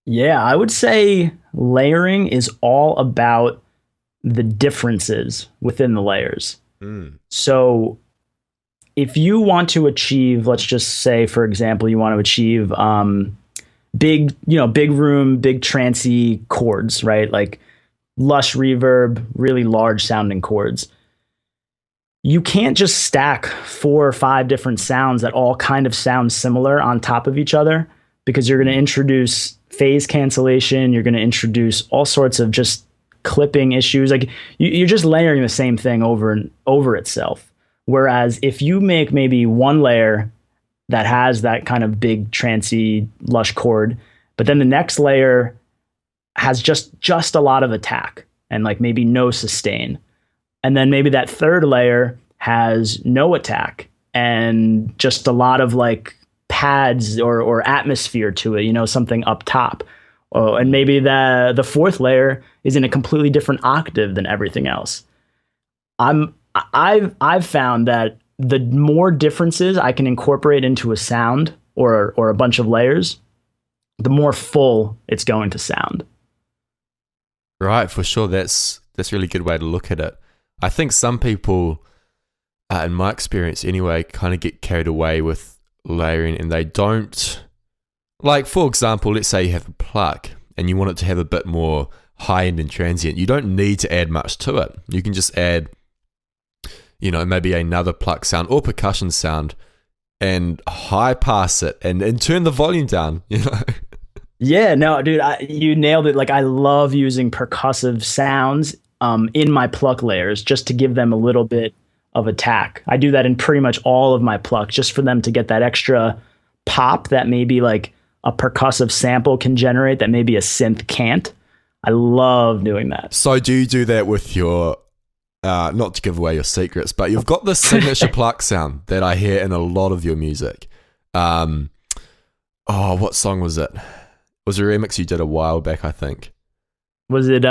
Yeah, I would say layering is all about the differences within the layers. Mm. So if you want to achieve, let's just say, for example, you want to achieve big, big room, big trancy chords, right? Like lush reverb, really large sounding chords. You can't just stack four or five different sounds that all kind of sound similar on top of each other because you're going to introduce phase cancellation. You're going to introduce all sorts of just clipping issues. Like you're just layering the same thing over and over itself. Whereas if you make maybe one layer that has that kind of big trancy lush chord, but then the next layer has just a lot of attack and like maybe no sustain, and then maybe that third layer has no attack and just a lot of like pads or atmosphere to it, something up top. Oh, and maybe the fourth layer is in a completely different octave than everything else. I've found that the more differences I can incorporate into a sound or a bunch of layers, the more full it's going to sound. Right, for sure. That's a really good way to look at it. I think some people, in my experience anyway, kind of get carried away with layering and they don't. Like, for example, let's say you have a pluck and you want it to have a bit more high-end and transient. You don't need to add much to it. You can just add, maybe another pluck sound or percussion sound and high pass it and turn the volume down, Yeah, no, dude, you nailed it. Like, I love using percussive sounds in my pluck layers just to give them a little bit of attack. I do that in pretty much all of my plucks just for them to get that extra pop that maybe like a percussive sample can generate that maybe a synth can't. I love doing that. So do you do that with your, not to give away your secrets, but you've got this signature pluck sound that I hear in a lot of your music. What song was it? It was a remix you did a while back, I think. Was it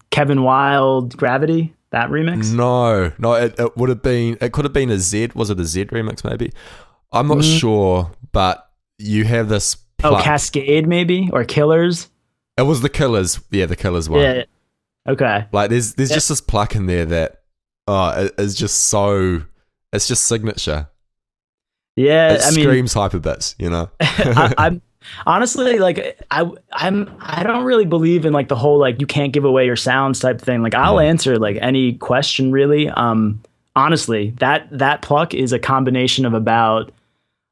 Kevin Wild Gravity, that remix? No, it would have been, it could have been a Z, was it a Z remix maybe? I'm not sure, but you have this pluck. Oh, Cascade maybe? Or Killers? It was the Killers. Yeah, the Killers one. Yeah. Okay. Like there's just this pluck in there that it is just so, it's just signature. Yeah, It screams Hyperbits, I'm honestly like I don't really believe in like the whole like you can't give away your sounds type thing. Like I'll answer like any question really. Honestly, that pluck is a combination of about,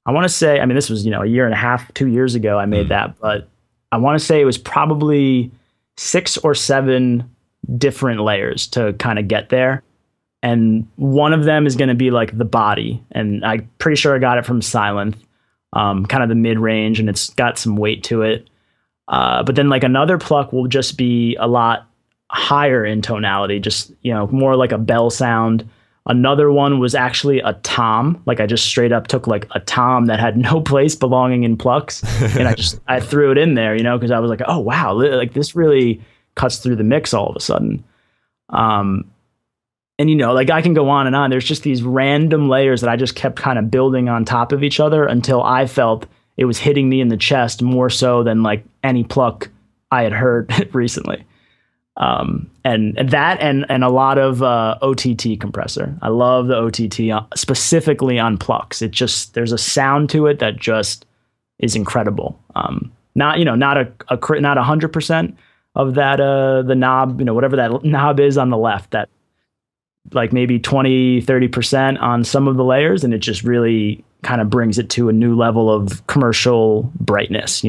I want to say, I mean this was, a year and a half, 2 years ago I made that, but I want to say it was probably 6 or 7 different layers to kind of get there. And one of them is going to be like the body. And I'm pretty sure I got it from Silent, kind of the mid range, and it's got some weight to it. But then like another pluck will just be a lot higher in tonality, just, more like a bell sound. Another one was actually a tom. Like I just straight up took like a tom that had no place belonging in plucks. And I threw it in there, because I was like, oh, wow, like this really cuts through the mix all of a sudden. And, like I can go on and on. There's just these random layers that I just kept kind of building on top of each other until I felt it was hitting me in the chest more so than like any pluck I had heard recently. And a lot of OTT compressor. I love the OTT specifically on plucks. There's a sound to it that just is incredible. Not 100% of that, the knob, whatever that knob is on the left, that like maybe 20-30% on some of the layers, and it just really kind of brings it to a new level of commercial brightness.